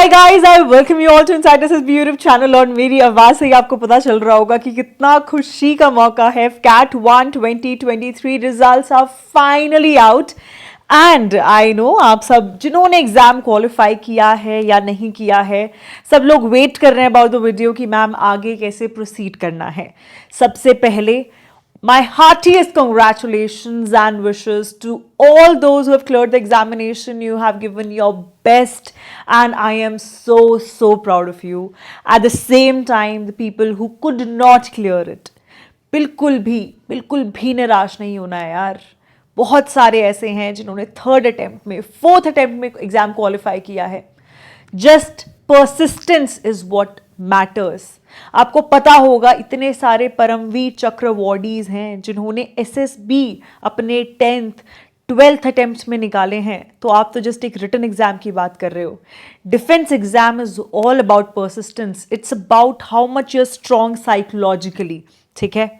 Hi guys, I welcome you all to inside this YouTube channel. और मेरी आवाज से ही आपको पता चल रहा होगा कि कितना खुशी का मौका है। CAT 1 2023 results are finally out and I know आप सब जिन्होंने एग्जाम क्वालिफाई किया है या नहीं किया है, सब लोग वेट कर रहे हैं अबाउट द वीडियो कि मैम आगे कैसे प्रोसीड करना है। सबसे पहले my heartiest congratulations and wishes to all those who have cleared the examination. You have given your best, and I am so proud of you. At the same time, the people who could not clear it, बिल्कुल भी निराश नहीं होना है यार। बहुत सारे ऐसे हैं जिन्होंने थर्ड अटेम्प्ट में, फोर्थ अटेम्प्ट में एग्जाम क्वालिफाई किया है। Just persistence is what matters. आपको पता होगा इतने सारे परमवीर चक्र अवॉर्डीज हैं जिन्होंने एसएसबी अपने 10th 12th अटेम्प्ट में निकाले हैं, तो आप तो जस्ट एक रिटन एग्जाम की बात कर रहे हो। Defence exam is all about persistence, it's about how much you're strong psychologically. ठीक है,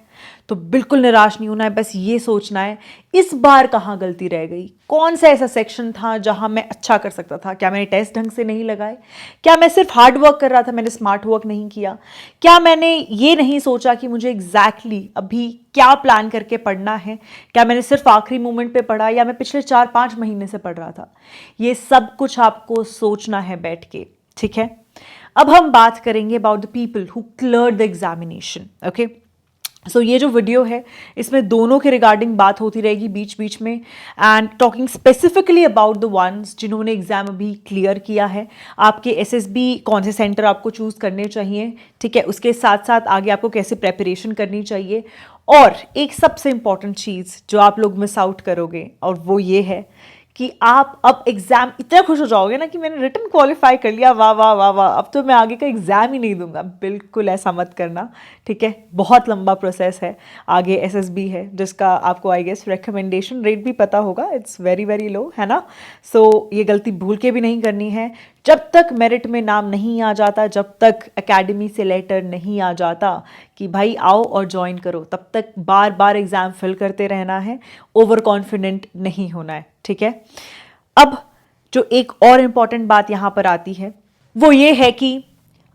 तो बिल्कुल निराश नहीं होना है, बस ये सोचना है इस बार कहाँ गलती रह गई, कौन सा ऐसा सेक्शन था जहां मैं अच्छा कर सकता था। क्या मैंने टेस्ट ढंग से नहीं लगाए? क्या मैं सिर्फ हार्ड वर्क कर रहा था, मैंने स्मार्ट वर्क नहीं किया? क्या मैंने ये नहीं सोचा कि मुझे एग्जैक्टली अभी क्या प्लान करके पढ़ना है? क्या मैंने सिर्फ आखिरी मोमेंट पे पढ़ा या मैं पिछले 4-5 महीने से पढ़ रहा था? ये सब कुछ आपको सोचना है बैठ के। ठीक है, अब हम बात करेंगे about the people who cleared the examination. Okay, so ये जो वीडियो है इसमें दोनों के रिगार्डिंग बात होती रहेगी बीच बीच में, and talking specifically about the ones जिन्होंने एग्जाम अभी क्लियर किया है। आपके एसएसबी कौन से सेंटर आपको चूज़ करने चाहिए, ठीक है, उसके साथ साथ आगे आपको कैसे प्रेपरेशन करनी चाहिए। और एक सबसे इंपॉर्टेंट चीज़ जो आप लोग मिस आउट करोगे, और वो ये है कि आप अब एग्जाम इतना खुश हो जाओगे ना कि मैंने रिटन क्वालिफाई कर लिया, वाह वाह वाह वाह, अब तो मैं आगे का एग्जाम ही नहीं दूंगा। बिल्कुल ऐसा मत करना, ठीक है। बहुत लंबा प्रोसेस है, आगे एसएसबी है जिसका आपको आई गेस रिकमेंडेशन रेट भी पता होगा, इट्स वेरी लो, है ना। सो ये गलती भूल के भी नहीं करनी है। जब तक मेरिट में नाम नहीं आ जाता, जब तक एकेडमी से लेटर नहीं आ जाता कि भाई आओ और ज्वाइन करो, तब तक बार बार एग्जाम फिल करते रहना है, ओवर कॉन्फिडेंट नहीं होना है। ठीक है, अब जो एक और इंपॉर्टेंट बात यहां पर आती है वो ये है कि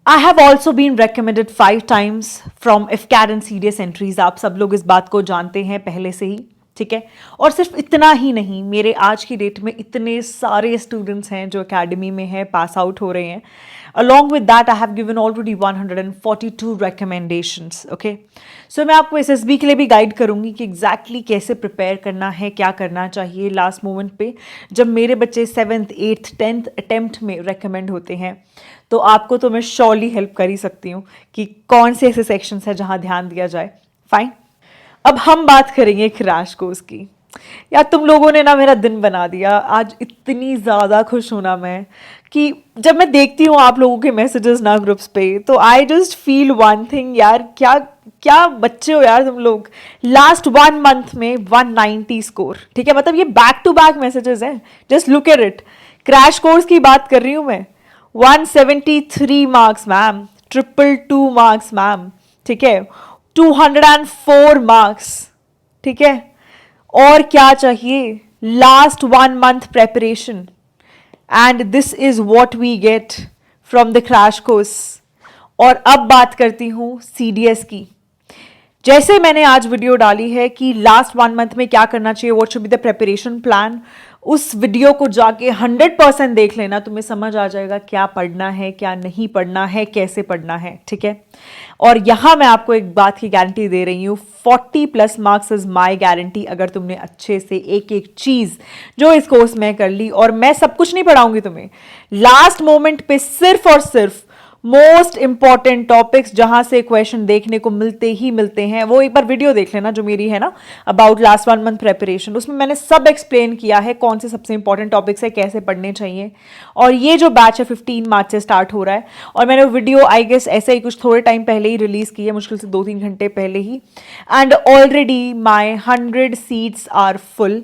I have also been recommended 5 times from AFCAT and CDS entries. आप सब लोग इस बात को जानते हैं पहले से ही, ठीक है। और सिर्फ इतना ही नहीं, मेरे आज की डेट में इतने सारे स्टूडेंट्स हैं जो एकेडमी में हैं, पास आउट हो रहे हैं। Along with that I have given already 142 recommendations। Okay, so मैं आपको एसएसबी के लिए भी गाइड करूंगी कि एग्जैक्टली कैसे प्रिपेयर करना है, क्या करना चाहिए लास्ट मोमेंट पे जब मेरे बच्चे 7th 8th 10th अटेम्प्ट में रेकमेंड होते हैं। तो आपको तो मैं श्योरली हेल्प कर ही सकती हूँ कि कौन से ऐसे सेक्शंस हैं जहाँ ध्यान दिया जाए। फाइन, अब हम बात करेंगे क्रैश कोर्स की। यार तुम लोगों ने ना मेरा दिन बना दिया, आज इतनी ज़्यादा खुश हूं ना मैं कि जब मैं देखती हूँ आप लोगों के मैसेजेस ना ग्रुप्स पे, तो I just feel one thing यार, क्या क्या बच्चे हो यार तुम लोग। लास्ट 1 month में 190 स्कोर, ठीक है, मतलब ये बैक टू बैक मैसेजेस हैं, just look at it. Crash course की बात कर रही हूँ मैं, 173 मार्क्स मैम, 222 मार्क्स मैम, ठीक है, 204 मार्क्स, ठीक है। और क्या चाहिए? Last 1 month preparation, and this is what we get from the crash course. और अब बात करती हूं सीडीएस की। जैसे मैंने आज वीडियो डाली है कि लास्ट 1 month में क्या करना चाहिए, what should be the preparation plan, उस वीडियो को जाके 100% देख लेना, तुम्हें समझ आ जाएगा क्या पढ़ना है, क्या नहीं पढ़ना है, कैसे पढ़ना है। ठीक है, और यहां मैं आपको एक बात की गारंटी दे रही हूं, 40+ मार्क्स इज माई गारंटी। अगर तुमने अच्छे से एक एक चीज जो इस कोर्स में कर ली, और मैं सब कुछ नहीं पढ़ाऊंगी तुम्हें, लास्ट मोमेंट पे सिर्फ और सिर्फ मोस्ट इंपॉर्टेंट टॉपिक्स जहां से क्वेश्चन देखने को मिलते ही मिलते हैं, वो एक बार वीडियो देख लेना जो मेरी है ना अबाउट लास्ट 1 month प्रेपरेशन। उसमें मैंने सब एक्सप्लेन किया है कौन से सबसे इंपॉर्टेंट टॉपिक्स है, कैसे पढ़ने चाहिए। और ये जो बैच है 15 मार्च से स्टार्ट हो रहा है, और मैंने वीडियो आई गेस ऐसे ही कुछ थोड़े टाइम पहले ही रिलीज की है, मुश्किल से 2-3 घंटे पहले ही। And already my 100 seats are full,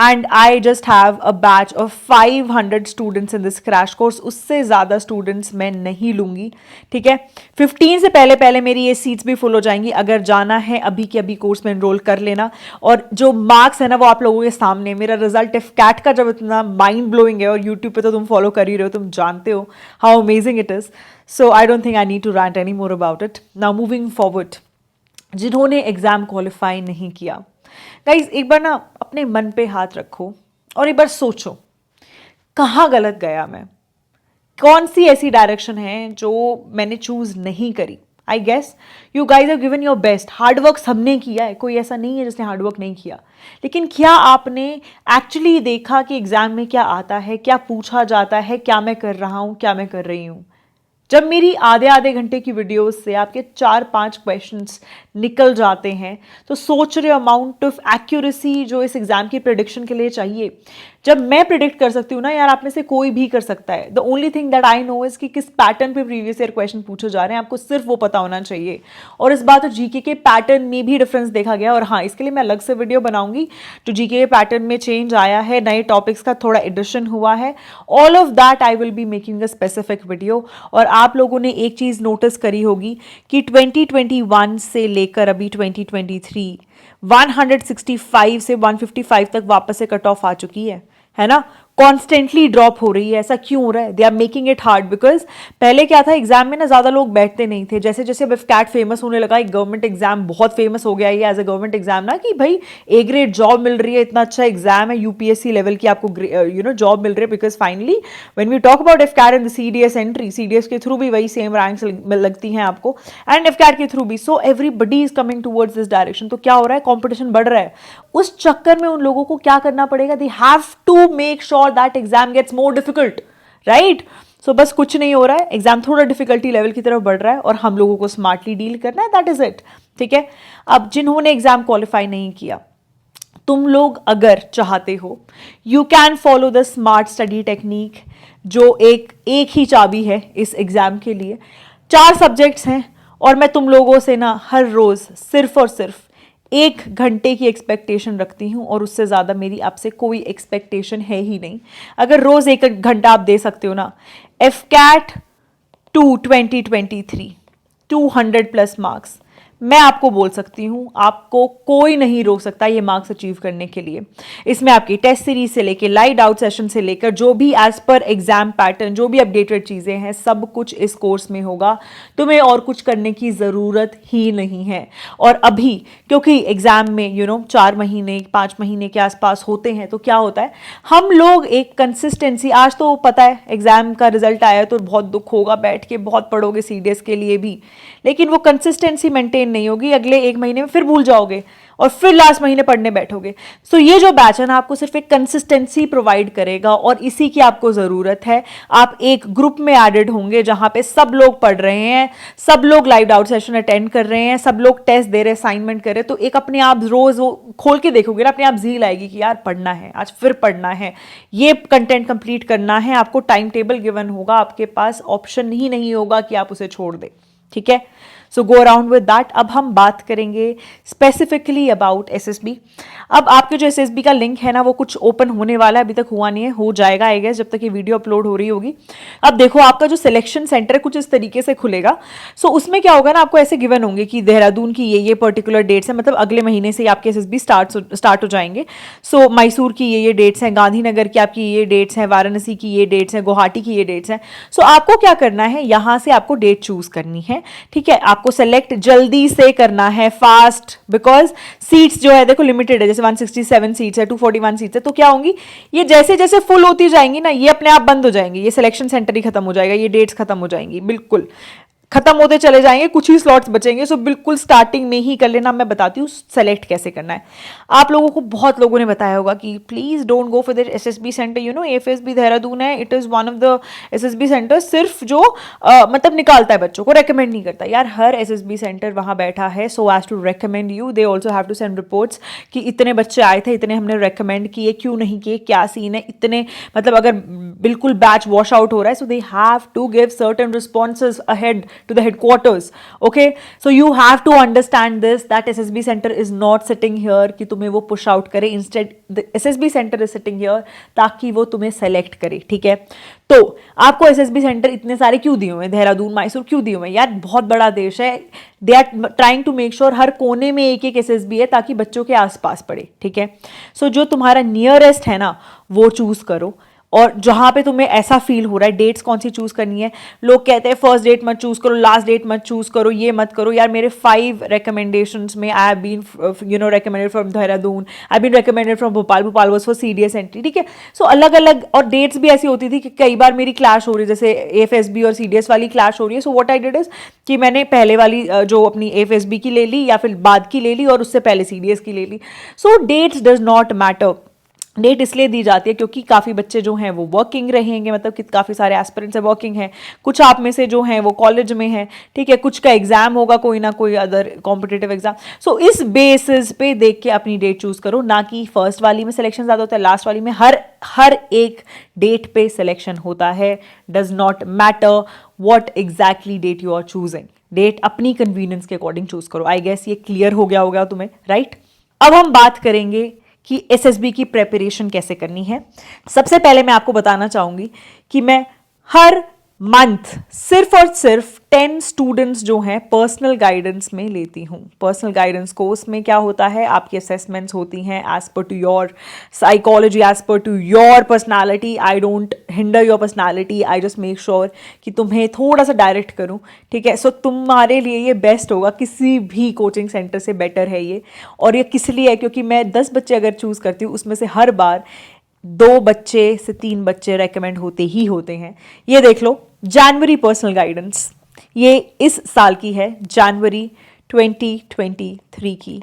and I just have a batch of 500 students in this crash course. उससे ज़्यादा स्टूडेंट्स मैं नहीं लूंगी दूंगी, ठीक है। 15 से पहले पहले मेरी ये सीट्स भी फुल हो जाएंगी। अगर जाना है अभी के अभी कोर्स में एनरोल कर लेना। और जो मार्क्स है ना वो आप लोगों के सामने, मेरा रिजल्ट इफ कैट का जब इतना माइंड ब्लोइंग है, और यूट्यूब पे तो तुम फॉलो कर ही रहे हो, तुम जानते हो how amazing it is. So I don't think I need to rant any more about it. Now moving forward, जिन्होंने एग्जाम क्वालिफाई नहीं किया, गाइज एक बार ना अपने मन पे हाथ रखो और एक बार सोचो कहाँ गलत गया मैं, कौन सी ऐसी डायरेक्शन है जो मैंने चूज नहीं करी। I guess you guys have given your best, hard work सबने किया है, कोई ऐसा नहीं है जिसने हार्डवर्क नहीं किया। लेकिन क्या आपने एक्चुअली देखा कि एग्जाम में क्या आता है, क्या पूछा जाता है, क्या मैं कर रहा हूं, क्या मैं कर रही हूं। जब मेरी आधे आधे घंटे की वीडियोस से आपके 4-5 क्वेश्चंस निकल जाते हैं, तो सोच रहे अमाउंट ऑफ एक्यूरेसी जो इस एग्जाम की प्रिडिक्शन के लिए चाहिए। जब मैं प्रिडिक्ट कर सकती हूँ ना यार, आप में से कोई भी कर सकता है। The only thing that I know is कि किस पैटर्न पे प्रीवियस ईयर क्वेश्चन पूछे जा रहे हैं, आपको सिर्फ वो पता होना चाहिए। और इस बार तो जीके के पैटर्न में भी डिफरेंस देखा गया। और हाँ, इसके लिए मैं अलग से वीडियो बनाऊंगी। जो जीके के पैटर्न में चेंज आया है, नए टॉपिक्स का थोड़ा एडिशन हुआ है, all of that I will be making a specific video. और आप लोगों ने एक चीज नोटिस करी होगी कि 2021 से लेकर अभी 2023 165 से 155 तक वापस से कट ऑफ आ चुकी है ना। कॉन्स्टेंटली ड्रॉप हो रही है। ऐसा क्यों हो रहा है? They are making it hard because पहले क्या था, एग्जाम में ना ज्यादा लोग बैठते नहीं थे। जैसे जैसे कैट फेमस होने लगा, एक गवर्नमेंट एग्जाम बहुत फेमस हो गया ये एज ए गवर्नमेंट एग्जाम ना, कि भाई ए ग्रेड जॉब मिल रही है, इतना अच्छा एग्जाम है, यूपीएससी लेवल की आपको जॉब मिल रही है। Because finally when we talk about AFCAT and the CDS entry, CDS के थ्रू भी वही सेम रैंक्स लगती हैं आपको, एंड एफकैट के थ्रू भी। So everybody is coming towards this direction. तो क्या हो रहा है, कॉम्पिटिशन बढ़ रहा है। उस चक्कर में उन लोगों को क्या करना पड़ेगा, they have to make sure that exam gets more difficult, right. So बस कुछ नहीं हो रहा है, एग्जाम थोड़ा डिफिकल्टी लेवल की तरफ बढ़ रहा है और हम लोगों को स्मार्टली डील करना है, दैट इज इट, ठीक है। अब जिन्होंने एग्जाम क्वालिफाई नहीं किया, तुम लोग अगर चाहते हो, you can follow the smart study technique, जो एक ही चाबी है इस एग्जाम के लिए। 4 सब्जेक्ट्स हैं और मैं तुम लोगों से ना हर रोज सिर्फ और सिर्फ 1 घंटे की एक्सपेक्टेशन रखती हूँ, और उससे ज़्यादा मेरी आपसे कोई एक्सपेक्टेशन है ही नहीं। अगर रोज़ 1 घंटा आप दे सकते हो ना, एफकैट 2 2023 200+ मार्क्स, मैं आपको बोल सकती हूँ आपको कोई नहीं रोक सकता ये मार्क्स अचीव करने के लिए। इसमें आपकी टेस्ट सीरीज से लेकर लाइव आउट सेशन से लेकर जो भी एज पर एग्जाम पैटर्न, जो भी अपडेटेड चीज़ें हैं, सब कुछ इस कोर्स में होगा। तुम्हें और कुछ करने की ज़रूरत ही नहीं है। और अभी क्योंकि एग्जाम में 4 महीने 5 महीने के आसपास होते हैं, तो क्या होता है, हम लोग एक कंसिस्टेंसी, आज तो पता है एग्जाम का रिजल्ट आया तो बहुत दुख होगा, बैठ के बहुत पढ़ोगे सीडीएस के लिए भी, लेकिन वो कंसिस्टेंसी मेंटेन नहीं होगी। अगले 1 महीने में फिर भूल जाओगे और फिर लास्ट महीने पढ़ने बैठोगे। सो ये जो बैच है ना, आपको सिर्फ एक कंसिस्टेंसी प्रोवाइड करेगा और इसी की आपको जरूरत है। आप एक ग्रुप में एडेड होंगे जहां पे सब लोग पढ़ रहे हैं, सब लोग लाइव आउट सेशन अटेंड कर रहे हैं, सब लोग टेस्ट दे रहे हैं, असाइनमेंट कर रहे हैं। तो एक अपने आप रोज वो खोल के देखोगे ना, अपने आप झील आएगी कि यार पढ़ना है, आज फिर पढ़ना है, ये कंटेंट कंप्लीट करना है। आपको टाइम टेबल गिवन होगा, आपके पास ऑप्शन ही नहीं होगा कि आप उसे छोड़ दे, ठीक है। सो गो अराउंड विद दैट। अब हम बात करेंगे स्पेसिफिकली अबाउट एसएसबी। अब आपके जो एसएसबी का लिंक है ना, वो कुछ ओपन होने वाला है, अभी तक हुआ नहीं है, हो जाएगा आई गेस जब तक ये वीडियो अपलोड हो रही होगी। अब देखो, आपका जो सिलेक्शन सेंटर है कुछ इस तरीके से खुलेगा। सो उसमें क्या होगा ना, आपको ऐसे गिवन होंगे कि देहरादून की ये पर्टिकुलर डेट्स हैं, मतलब अगले महीने से आपके एसएसबी स्टार्ट हो जाएंगे। सो मैसूर की ये डेट्स हैं, गांधीनगर की आपकी ये डेट्स हैं, वाराणसी की ये डेट्स हैं, गुवाहाटी की ये डेट्स हैं। सो आपको क्या करना है, यहां से आपको डेट चूज करनी है, ठीक है। आपको सेलेक्ट जल्दी से करना है, फास्ट, बिकॉज सीट्स जो है देखो लिमिटेड है। जैसे 167 सीट्स है, 241 सीट्स है, तो क्या होंगी, ये जैसे जैसे फुल होती जाएंगी ना, ये अपने आप बंद हो जाएंगी, ये सिलेक्शन सेंटर ही खत्म हो जाएगा, ये डेट्स खत्म हो जाएंगी, बिल्कुल खत्म होते चले जाएंगे, कुछ ही स्लॉट्स बचेंगे। सो बिल्कुल स्टार्टिंग में ही कर लेना। मैं बताती हूँ सेलेक्ट कैसे करना है। आप लोगों को बहुत लोगों ने बताया होगा कि please don't go for the SSB centre, FSB Dehradun है, it is one of the SSB centre सिर्फ जो मतलब निकालता है बच्चों को, रेकमेंड नहीं करता। यार हर एसएसबी सेंटर वहां बैठा है so as to recommend you, they also have to send reports कि इतने बच्चे आए थे, इतने हमने रेकमेंड किए, क्यों नहीं किए, क्या सीन है, इतने मतलब अगर बिल्कुल बैच वॉश आउट हो रहा है, so they have to give certain responses ahead to the headquarters. Okay, so you have to understand this, that SSB center is not sitting here कि तुम्हें वो push out करे. Instead the SSB center is sitting here ताकि वो तुम्हें select करे. ठीक है, तो आपको SSB सेंटर इतने सारे क्यों दिए हुए हैं, देहरादून मैसूर क्यों दिए हुए हैं यार, बहुत बड़ा देश है. They are trying to make sure हर कोने में एक एक SSB है ताकि बच्चों के आसपास पड़े. ठीक है, सो जो तुम्हारा नियरेस्ट है ना वो चूज करो, और जहां पे तुम्हें ऐसा फील हो रहा है. डेट्स कौन सी चूज करनी है, लोग कहते हैं फर्स्ट डेट मत चूज करो, लास्ट डेट मत चूज करो, ये मत करो यार. मेरे 5 recommendations में I have been recommended from Dehradun, I been recommended from Bhopal. Bhopal was for CDS entry. ठीक है, सो अलग अलग, और डेट्स भी ऐसी होती थी कि कई बार मेरी क्लैश हो रही है, जैसे AFSB और CDS वाली क्लैश हो रही है. So what I did is कि मैंने पहले वाली जो अपनी AFSB की ले ली या फिर बाद की ले ली और उससे पहले CDS की ले ली. So dates does not matter. Date इसलिए दी जाती है क्योंकि काफ़ी बच्चे जो हैं वो वर्किंग रहेंगे, मतलब कि काफ़ी सारे एस्पिरेंट्स वर्किंग हैं, कुछ आप में से जो हैं वो कॉलेज में हैं. ठीक है, कुछ का एग्जाम होगा, कोई ना कोई अदर कॉम्पिटिटिव एग्जाम. सो इस बेसिस पे देख के अपनी डेट चूज करो, ना कि फर्स्ट वाली में सिलेक्शन ज़्यादा होता है, लास्ट वाली में. हर एक डेट पे सिलेक्शन होता है. Does not matter what exactly date you are choosing. Date अपनी कन्वीनियंस के अकॉर्डिंग चूज करो. आई गेस ये क्लियर हो गया होगा तुम्हें, राइट? अब हम बात करेंगे कि SSB की प्रेपरेशन कैसे करनी है. सबसे पहले मैं आपको बताना चाहूंगी कि मैं हर मंथ सिर्फ और सिर्फ 10 स्टूडेंट्स जो हैं पर्सनल गाइडेंस में लेती हूँ. पर्सनल गाइडेंस कोर्स में क्या होता है, आपकी असेसमेंट्स होती हैं as per to your psychology, as per to your personality. I don't hinder your personality, I just make sure कि तुम्हें थोड़ा सा डायरेक्ट करूँ. ठीक है, सो तुम्हारे लिए ये बेस्ट होगा, किसी भी कोचिंग सेंटर से बेटर है ये. और ये किस लिए है, क्योंकि मैं 10 बच्चे अगर चूज़ करती हूँ उसमें से हर बार 2 बच्चे से 3 बच्चे रेकमेंड होते ही होते हैं. ये देख लो, जनवरी पर्सनल गाइडेंस, ये इस साल की है, जनवरी 2023 की.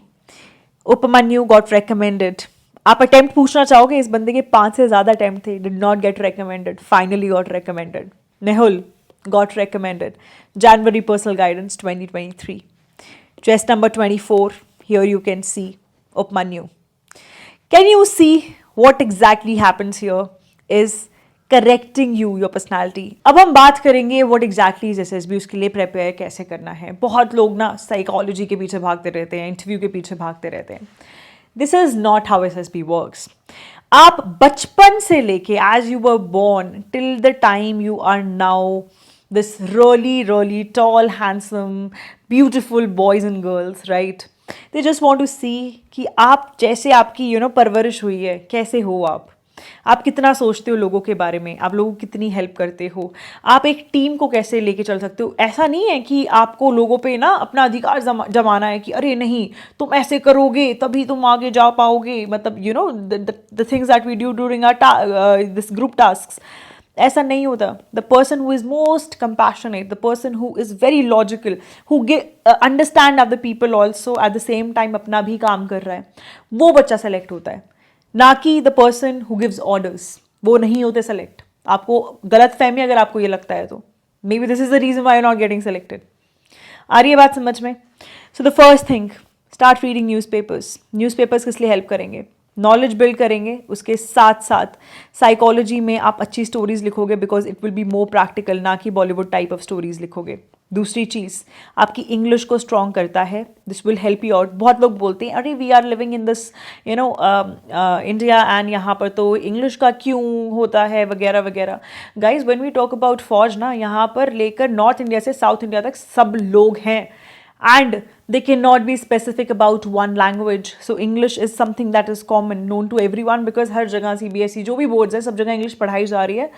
Upmanyu got recommended. आप अटेम्प्ट पूछना चाहोगे, इस बंदे के 5 से ज़्यादा अटेम्प्ट थे, did not gate recommended, finally got recommended. Mehul got recommended. January personal guidance 2023. Chest number 24, here you can see Upmanyu. Can you see what exactly happens here is correcting you, your personality. अब हम बात करेंगे what exactly is SSB, उसके लिए prepare कैसे करना है. बहुत लोग ना साइकोलॉजी के पीछे भागते रहते हैं, इंटरव्यू के पीछे भागते रहते हैं. This is not how SSB works. आप बचपन से लेके as you were born till the time you are now this really tall, handsome, beautiful boys and girls, right? They just want to see कि आप जैसे आपकी परवरिश हुई है, कैसे हो आप कितना सोचते हो लोगों के बारे में, आप लोगों की कितनी हेल्प करते हो, आप एक टीम को कैसे लेके चल सकते हो. ऐसा नहीं है कि आपको लोगों पे ना अपना अधिकार जमाना है कि अरे नहीं तुम ऐसे करोगे तभी तुम आगे जा पाओगे, मतलब the things that we do during our this group tasks. ऐसा नहीं होता. The person who is most compassionate, the person who is very logical, who understand other people also at the same time अपना भी काम कर रहा है, वो बच्चा सेलेक्ट होता है, ना कि the person who gives orders. वो नहीं होते सेलेक्ट. आपको गलत फहमी अगर आपको ये लगता है तो maybe this is the reason why you not getting selected. आ रही है बात समझ में? So the first thing, start reading newspapers. Newspapers किस लिए हेल्प करेंगे? नॉलेज बिल्ड करेंगे. उसके साथ साथ साइकोलॉजी में आप अच्छी स्टोरीज लिखोगे because it will be more practical, ना कि बॉलीवुड टाइप ऑफ स्टोरीज लिखोगे. दूसरी चीज़, आपकी इंग्लिश को स्ट्रॉन्ग करता है. This will help you out. बहुत लोग बोलते हैं अरे we are living in this India and यहाँ पर तो इंग्लिश का क्यों होता है वगैरह वगैरह. Guys when we talk about फौज ना, यहाँ पर लेकर नॉर्थ इंडिया से साउथ इंडिया तक सब लोग हैं. And they cannot be specific about one language. So English is something that is common, known to everyone because हर जगह CBSE जो भी boards है सब जगह English पढ़ाई जा रही है.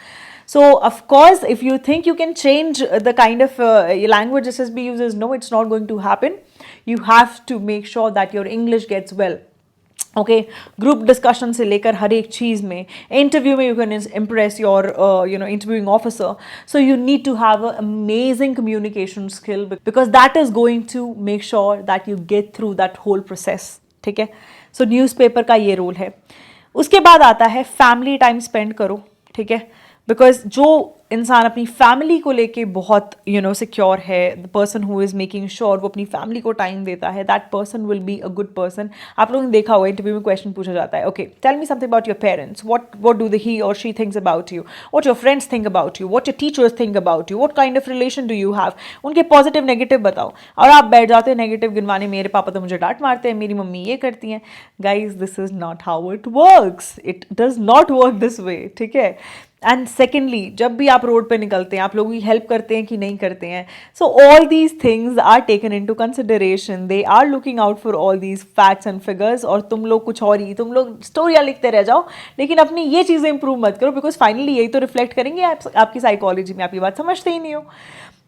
So of course if you think you can change the kind of language SSB uses, no, it's not going to happen. You have to make sure that your English gets well. Okay, group discussion से लेकर हर एक चीज़ में, interview में you can impress your interviewing officer. So you need to have a amazing communication skill because that is going to make sure that you get through that whole process. ठीक है, सो newspaper का ये role है. उसके बाद आता है family time spend करो. ठीक है, बिकॉज जो इंसान अपनी फैमिली को लेके बहुत सिक्योर है, the person who is making sure वो अपनी फैमिली को टाइम देता है, that person will be a good person. आप लोगों ने देखा होगा इंटरव्यू में क्वेश्चन पूछा जाता है, okay tell me something about your parents, what do he or she thinks about you, what your friends think about you, what your teachers think about you, what kind of relation do you have. उनके positive negative बताओ, और आप बैठ जाते हैं negative गिनवाने, मेरे पापा तो मुझे डांट मारते हैं, मेरी मम्मी ये करती हैं. Guys this is not how it works, it does not work this way, ठीक है. एंड सेकेंडली, जब भी आप रोड पे निकलते हैं, आप लोगों की हेल्प करते हैं कि नहीं करते हैं, so all these things are taken into consideration, they are looking out for all these facts and figures. और तुम लोग कुछ और ही, तुम लोग स्टोरियाँ लिखते रह जाओ, लेकिन अपनी ये चीज़ें इंप्रूव मत करो, बिकॉज फाइनली यही तो रिफ्लेक्ट करेंगे आपकी साइकोलॉजी में. आप ये बात समझते ही नहीं हो.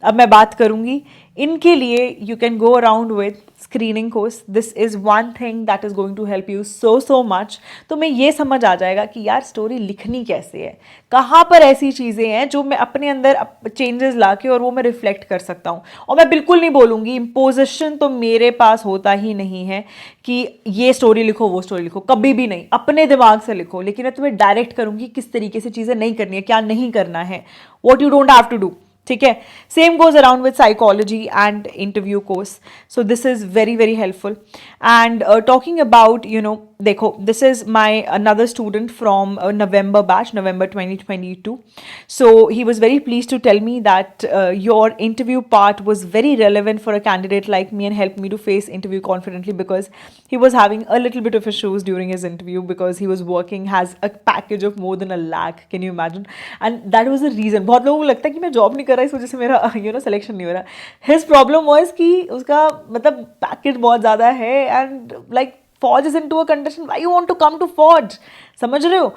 अब मैं बात करूंगी इनके लिए. You can go around with screening course, this is one thing that is going to help you so much. तो मैं ये समझ आ जाएगा कि यार स्टोरी लिखनी कैसे है, कहाँ पर ऐसी चीज़ें हैं जो मैं अपने अंदर चेंजेस ला के और वो मैं रिफ्लेक्ट कर सकता हूँ. और मैं बिल्कुल नहीं बोलूँगी, इम्पोजिशन तो मेरे पास होता ही नहीं है कि ये स्टोरी लिखो वो स्टोरी लिखो, कभी भी नहीं. अपने दिमाग से लिखो, लेकिन मैं तुम्हें डायरेक्ट करूँगी किस तरीके से चीज़ें नहीं करनी है, क्या नहीं करना है, what you don't have to do. ठीक है. Same goes around with psychology and interview course. So this is very very helpful. And talking about देखो, this is my another student from November batch, November 2022. So he was very pleased to tell me that your interview part was very relevant for a candidate like me and helped me to face interview confidently, because he was having a little bit of issues during his interview because he was working, has a package of more than a lakh. Can you imagine? And that was the reason. बहुत लोगों को लगता है कि मैं job नहीं कर रहा इस वजह से मेरा सिलेक्शन नहीं हो रहा. हिज प्रॉब्लम वॉज कि उसका मतलब पैकेज बहुत ज़्यादा है, and like Forge is into a condition. Why you want to come to Forge? समझ रहे हो?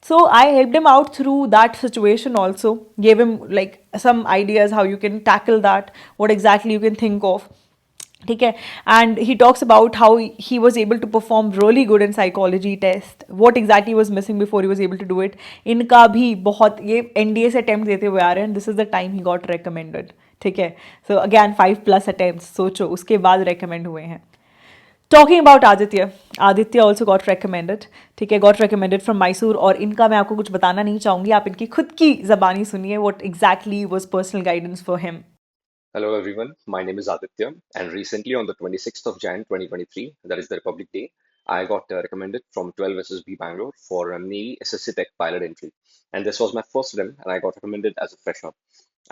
So I helped him out through that situation also. Gave him like some ideas how you can tackle that, what exactly you can think of. ठीक है. And he talks about how he was able to perform really good in psychology test, what exactly was missing before he was able to do it. इनका भी बहुत, ये NDA से attempt देते हुए आ रहे हैं, this is the time he got recommended. ठीक है. सो अगैन 5+ अटैम्प्ट, सोचो उसके बाद रिकमेंड हुए हैं. Talking about Aditya, Aditya also got recommended. ठीक है, गॉट रिकमेंडेड फ्रॉम मैसूर. और इनका मैं आपको कुछ बताना नहीं चाहूँगी, आप इनकी खुद की ज़बानी सुनिए, what exactly was personal guidance for him. Hello everyone, my name is Aditya, and recently on the 26th of Jan 2023, that is the Republic Day, I got recommended from 12 SSB Bangalore for a Navy SSC Tech pilot entry. And this was my first run, and I got recommended as a fresher.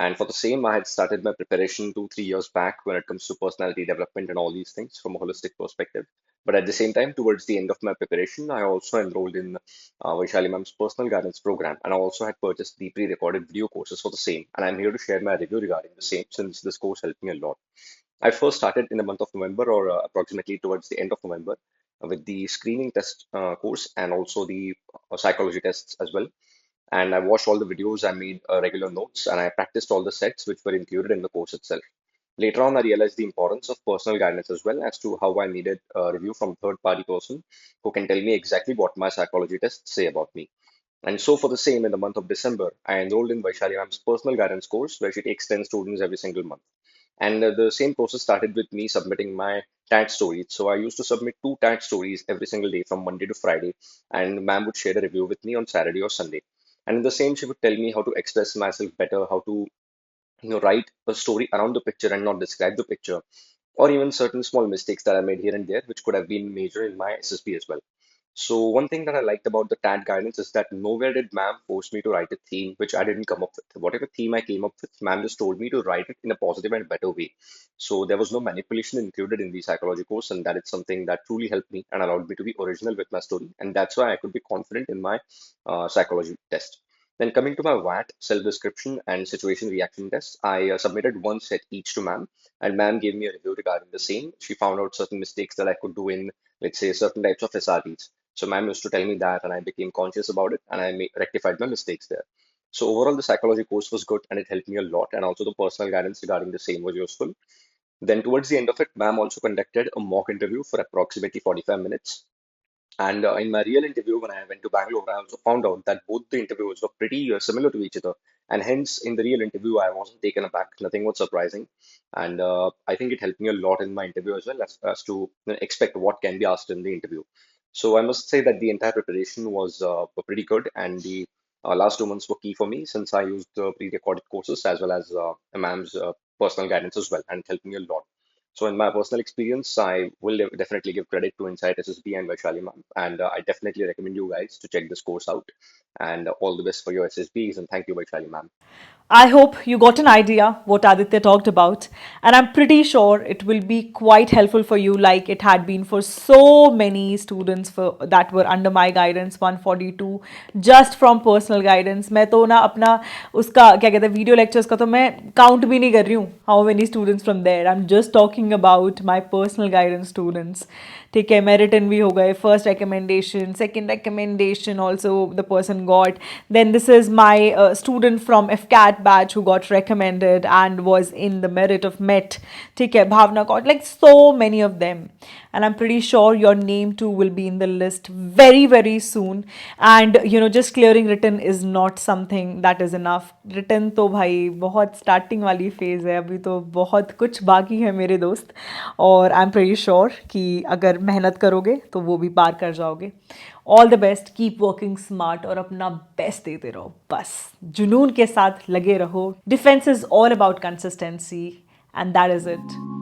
And for the same, I had started my preparation 2, 3 years back when it comes to personality development and all these things from a holistic perspective. But at the same time, towards the end of my preparation, I also enrolled in Vaishali ma'am's personal guidance program, and I also had purchased the pre-recorded video courses for the same. And I'm here to share my review regarding the same, since this course helped me a lot. I first started in the month of November, or approximately towards the end of November, with the screening test course and also the psychology tests as well. And I watched all the videos, I made regular notes, and I practiced all the sets which were included in the course itself. Later on, I realized the importance of personal guidance as well, as to how I needed a review from third-party person who can tell me exactly what my psychology tests say about me. And so for the same, in the month of December, I enrolled in Vaishali Ram's personal guidance course, where she takes 10 students every single month. And the same process started with me submitting my TAT stories. So I used to submit 2 TAT stories every single day from Monday to Friday, and ma'am would share a review with me on Saturday or Sunday. And in the same, she would tell me how to express myself better, how to write a story around the picture and not describe the picture, or even certain small mistakes that I made here and there, which could have been major in my SSP as well. So one thing that I liked about the TAT guidance is that nowhere did ma'am force me to write a theme which I didn't come up with. Whatever theme I came up with, ma'am just told me to write it in a positive and better way. So there was no manipulation included in the psychology course, and that is something that truly helped me and allowed me to be original with my story. And that's why I could be confident in my psychology test. Then coming to my WAT, self-description and situation reaction test, I submitted one set each to ma'am, and ma'am gave me a review regarding the same. She found out certain mistakes that I could do in, let's say, certain types of SRTs. So ma'am used to tell me that, and I became conscious about it, and I rectified my mistakes there. So overall, the psychology course was good, and it helped me a lot, and also the personal guidance regarding the same was useful. Then towards the end of it, ma'am also conducted a mock interview for approximately 45 minutes. And in my real interview, when I went to Bangalore, I also found out that both the interviews were pretty similar to each other. And hence, in the real interview, I wasn't taken aback. Nothing was surprising. And I think it helped me a lot in my interview as well, as to expect what can be asked in the interview. So I must say that the entire preparation was pretty good. And the Last 2 months were key for me since I used the pre-recorded courses as well as ma'am's personal guidance as well, and it helped me a lot. So in my personal experience, I will definitely give credit to Insight SSB and Vaishali ma'am, and I definitely recommend you guys to check this course out. And all the best for your SSBs, and thank you, Vaishali ma'am. I hope you got an idea what Aditya talked about, and I'm pretty sure it will be quite helpful for you, like it had been for so many students for that were under my guidance, 142, just from personal guidance. मैं तो ना अपना उसका क्या कहते हैं video lectures का तो मैं काउंट भी नहीं कर रही हूँ how many students from there. I am just talking about my personal guidance students. ठीक है, मेरिटन भी हो गए, first recommendation, second recommendation also the person got. Then this is my student from AFCAT batch who got recommended and was in the merit of MET. ठीक है, भावना got like so many of them, and I'm pretty sure your name too will be in the list very very soon. And you know, just clearing written is not something that is enough. Written तो भाई बहुत starting वाली phase है, अभी तो बहुत कुछ बाकी है मेरे दोस्त, और I'm pretty sure कि अगर मेहनत करोगे तो वो भी पार कर जाओगे. All the best, keep working smart और अपना बेस्ट देते रहो, बस जुनून के साथ लगे रहो. Defence is all about consistency, and that is it.